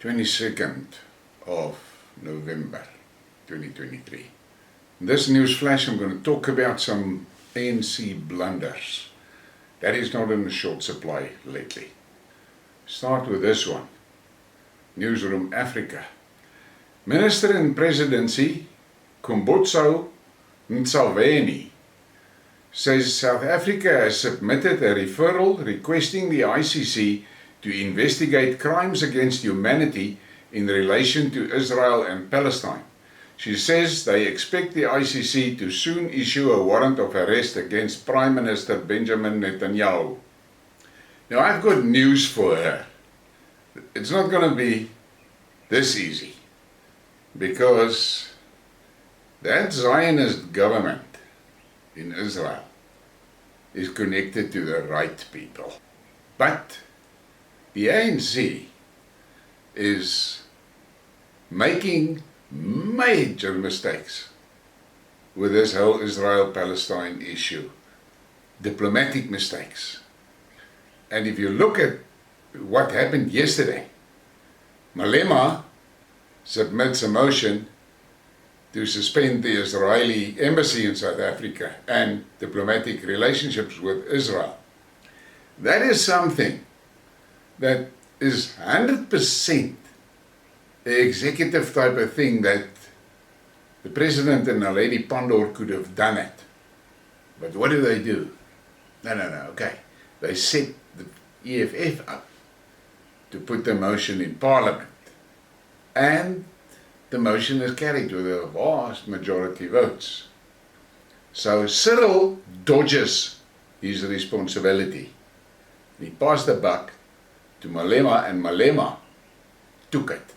22nd of November 2023. In this news flash, I'm going to talk about some ANC blunders. That is not in short supply lately. Start with this one. Newsroom Africa. Minister in Presidency, Kumbotso Ntshavheni, says South Africa has submitted a referral requesting the ICC to investigate crimes against humanity in relation to Israel and Palestine. She says they expect the ICC to soon issue a warrant of arrest against Prime Minister Benjamin Netanyahu. Now, I've got news for her. It's not going to be this easy, because that Zionist government in Israel is connected to the right people. But the ANC is making major mistakes with this whole Israel-Palestine issue. Diplomatic mistakes. And if you look at what happened yesterday, Malema submits a motion to suspend the Israeli embassy in South Africa and diplomatic relationships with Israel. That is something that is 100% the executive type of thing that the President and a Lady Pandor could have done it. But what do? No, okay. They set the EFF up to put the motion in Parliament. And the motion is carried with a vast majority votes. So Cyril dodges his responsibility. He passed the buck to Malema, and Malema took it.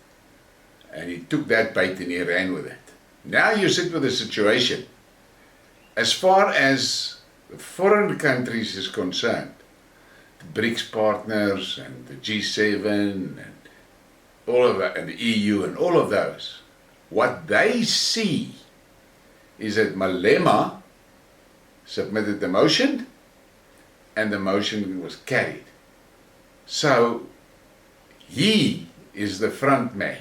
And he took that bait and he ran with it. Now you sit with a situation, as far as the foreign countries is concerned, the BRICS partners and the G7 and all of that, and the EU and all of those, what they see is that Malema submitted the motion and the motion was carried. So he is the front man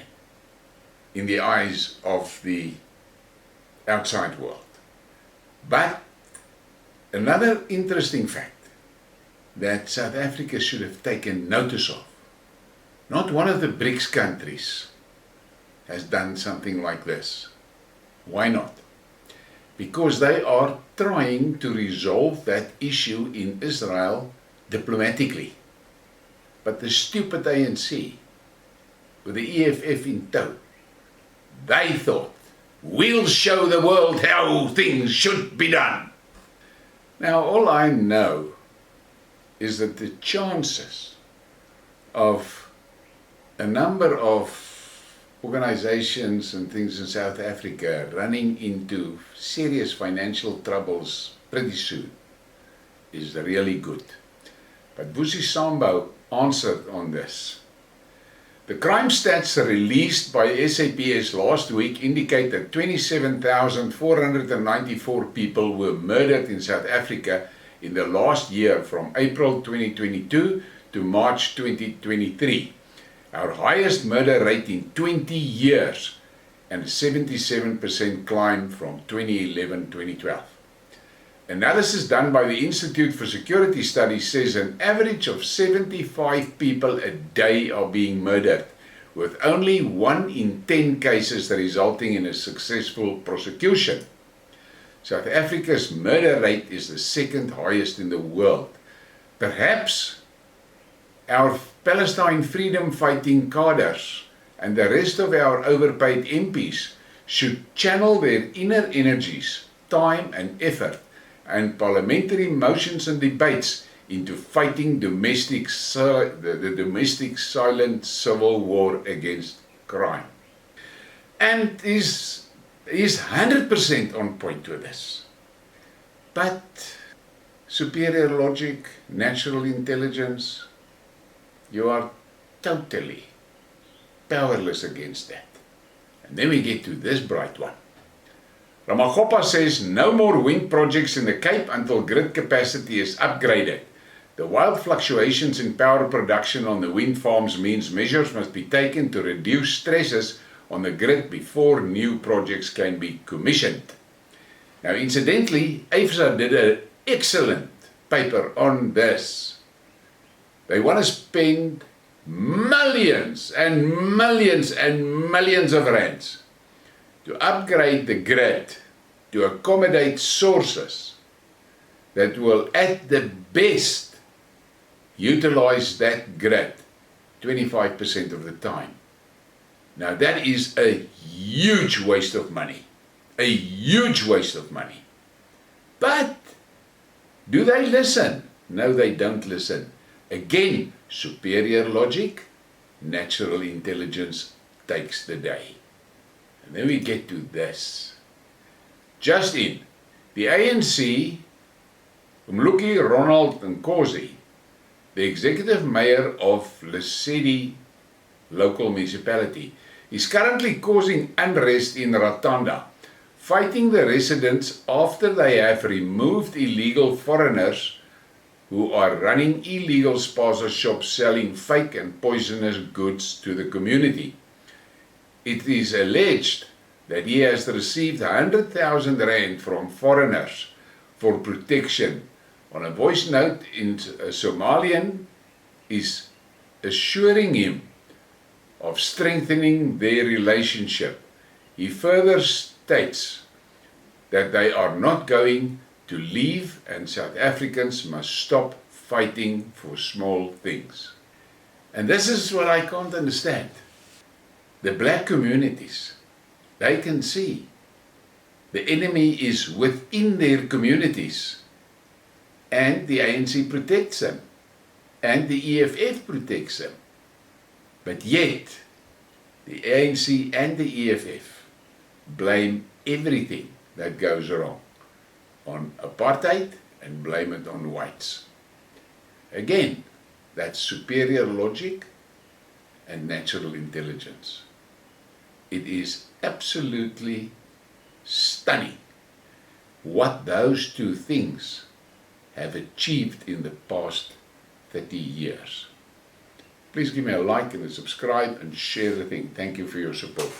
in the eyes of the outside world. But another interesting fact that South Africa should have taken notice of, not one of the BRICS countries has done something like this. Why not? Because they are trying to resolve that issue in Israel diplomatically. But the stupid ANC, with the EFF in tow, they thought, we'll show the world how things should be done. Now, all I know is that the chances of a number of organizations and things in South Africa running into serious financial troubles pretty soon is really good. But Vusi Sambo answered on this. The crime stats released by SAPS last week indicate that 27,494 people were murdered in South Africa in the last year, from April 2022 to March 2023. Our highest murder rate in 20 years, and a 77% climb from 2011-2012. Analysis done by the Institute for Security Studies says an average of 75 people a day are being murdered, with only 1 in 10 cases resulting in a successful prosecution. South Africa's murder rate is the second highest in the world. Perhaps our Palestine freedom fighting cadres and the rest of our overpaid MPs should channel their inner energies, time and effort and parliamentary motions and debates into fighting the domestic silent civil war against crime. And is 100% on point with this. But superior logic, natural intelligence, you are totally powerless against that. And then we get to this bright one. Ramaphosa says no more wind projects in the Cape until grid capacity is upgraded. The wild fluctuations in power production on the wind farms means measures must be taken to reduce stresses on the grid before new projects can be commissioned. Now, incidentally, AFSA did an excellent paper on this. They want to spend millions and millions and millions of rands to upgrade the grid to accommodate sources that will at the best utilize that grid 25% of the time. Now that is a huge waste of money. A huge waste of money. But do they listen? No, they don't listen. Again, superior logic, natural intelligence takes the day. And then we get to this. Just in, the ANC, Umluki, Ronald and Nkosi, the executive mayor of Lesedi local municipality, is currently causing unrest in Ratanda, fighting the residents after they have removed illegal foreigners who are running illegal spaza shops selling fake and poisonous goods to the community. It is alleged that he has received 100,000 rand from foreigners for protection. On a voice note, a Somalian is assuring him of strengthening their relationship. He further states that they are not going to leave and South Africans must stop fighting for small things. And this is what I can't understand. The black communities, they can see the enemy is within their communities and the ANC protects them and the EFF protects them. But yet, the ANC and the EFF blame everything that goes wrong on apartheid and blame it on whites. Again, that's superior logic and natural intelligence. It is absolutely stunning what those two things have achieved in the past 30 years. Please give me a like and a subscribe and share the thing. Thank you for your support.